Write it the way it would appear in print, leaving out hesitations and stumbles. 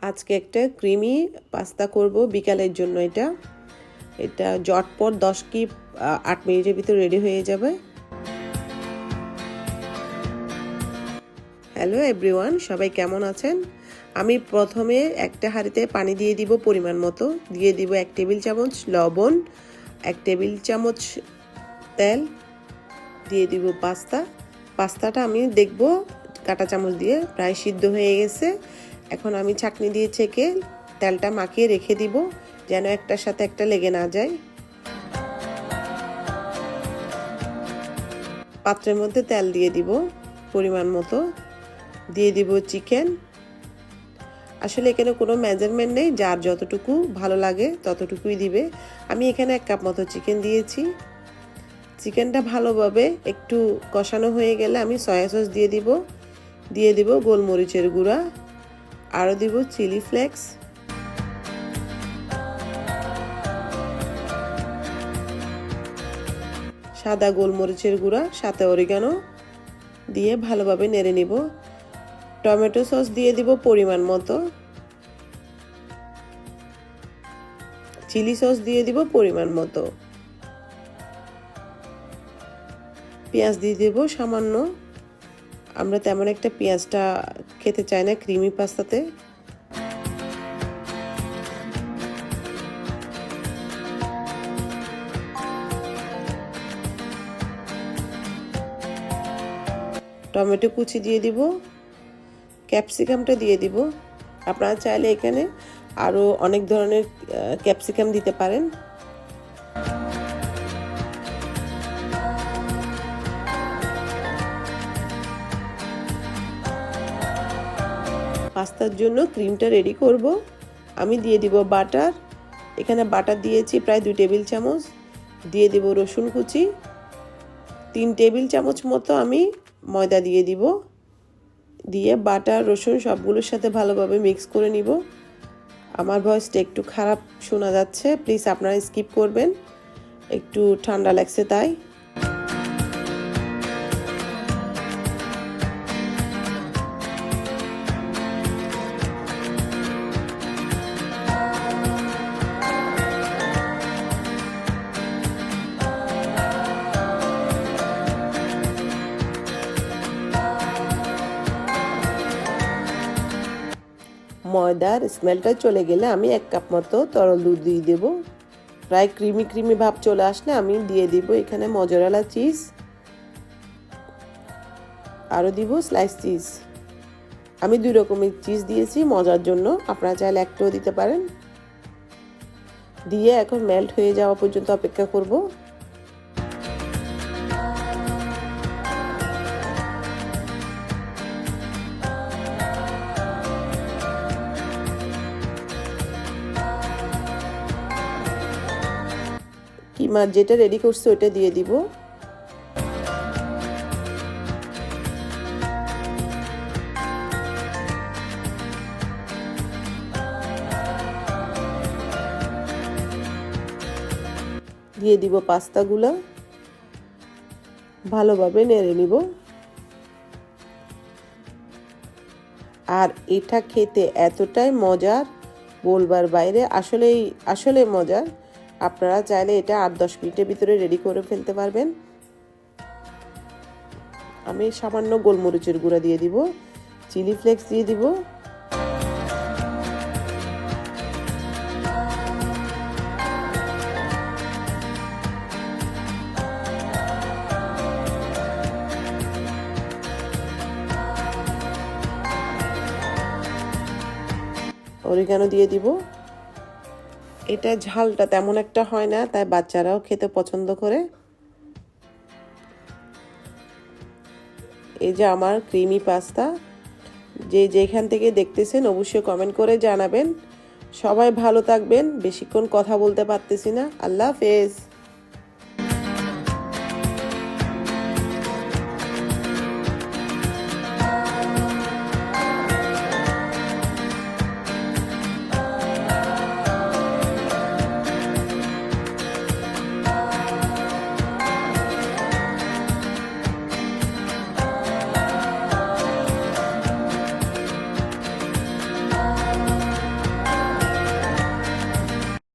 আজকে একটা creamy pasta করব বিকালের জন্য। এটা ঝটপট 10 কি 8 মিনিটের ভিতর রেডি হয়ে যাবে। হ্যালো এভরিওয়ান, সবাই কেমন আছেন? আমি প্রথমে একটা হাঁড়িতে পানি দিয়ে দিব পরিমাণ মতো, দিয়ে দিব 1 টেবিল চামচ লবণ, 1 টেবিল চামচ তেল, দিয়ে দিব পাস্তাটা আমি দেখব কাঁটা চামচ দিয়ে প্রায় সিদ্ধ হয়ে গেছে। এখন আমি ছাঁকনি দিয়ে ছেঁকে তেলটা মাখিয়ে রেখে দিব যেন একটার সাথে একটা লেগে না যায়। পাত্রের মধ্যে তেল দিয়ে দিব পরিমাণ মতো, দিয়ে দিব চিকেন। আসলে এখানে কোনো মেজারমেন্ট নেই, যার যতটুকু ভালো লাগে ততটুকুই দিবে। আমি এখানে 1 কাপ মতো চিকেন দিয়েছি। চিকেনটা ভালোভাবে একটু কষানো হয়ে গেলে আমি সয়া সস দিয়ে দিব গোলমরিচের গুঁড়া, আরও দিব চিলি ফ্লেক্স, সাদা গোলমরিচের গুঁড়া, সাথে অরিগানো দিয়ে ভালোভাবে নেড়ে নিব। টমেটো সস দিয়ে দিব পরিমাণ মতো, চিলি সস দিয়ে দিব পরিমাণ মতো, পেঁয়াজ দিয়ে দেব সামান্য। আমরা তেমন একটা পেঁয়াজটা খেতে চাই না ক্রিমি পাস্তাতে। টমেটো কুচি দিয়ে দিব, ক্যাপসিকামটা দিয়ে দিব। আপনারা চাইলে এখানে আরও অনেক ধরনের ক্যাপসিকাম দিতে পারেন। পাস্তার জন্য ক্রিমটা রেডি করব। আমি দিয়ে দিব বাটার, এখানে বাটার দিয়েছি প্রায় 2 টেবিল চামচ, দিয়ে দিব রসুন কুচি, 3 টেবিল চামচ মতো আমি ময়দা দিয়ে দিব, দিয়ে বাটার রসুন সবগুলোর সাথে ভালোভাবে মিক্স করে নিব। আমার ভয়েসটা একটু খারাপ শোনা যাচ্ছে, প্লিজ আপনারা স্কিপ করবেন, একটু ঠান্ডা লাগছে তাই। ময়দার স্মেলটা চলে গেলে আমি 1 কাপ মতো তরল দুধ দিয়ে দেব। প্রায় ক্রিমি ভাব চলে আসলে আমি দিয়ে দিব এখানে মজরেলা চিজ, আরও দিব স্লাইস চিজ। আমি 2 রকমের চিজ দিয়েছি মজার জন্য, আপনারা চাইলে একটাও দিতে পারেন। দিয়ে এখন মেল্ট হয়ে যাওয়া পর্যন্ত অপেক্ষা করব। কিমা যেটা রেডি করছে ওটা দিয়ে দিব। দিয়ে দিব পাস্তাগুলো, ভালোভাবে নেড়ে নিব। আর এটা খেতে এতটাই মজার বলবার বাইরে, আসলে মজার। আপনারা চাইলে এটা 8-10 মিনিটের ভিতরে রেডি করে ফেলতে পারবেন। আমি সামান্য গোলমরিচের গুঁড়া দিয়ে দিব, চিলি ফ্লেক্স দিয়ে দিব, অরিগানো দিয়ে দিব। এটা ঝালটা তেমন একটা হয় না, তাই বাচ্চারাও খেতে পছন্দ করে। এই যে আমার ক্রিমি পাস্তা, যেখান থেকে দেখতেছেন অবশ্যই কমেন্ট করে জানাবেন। সবাই ভালো থাকবেন, বেশিক্ষণ কথা বলতে পারতেছি না। আল্লাহ হাফেজ।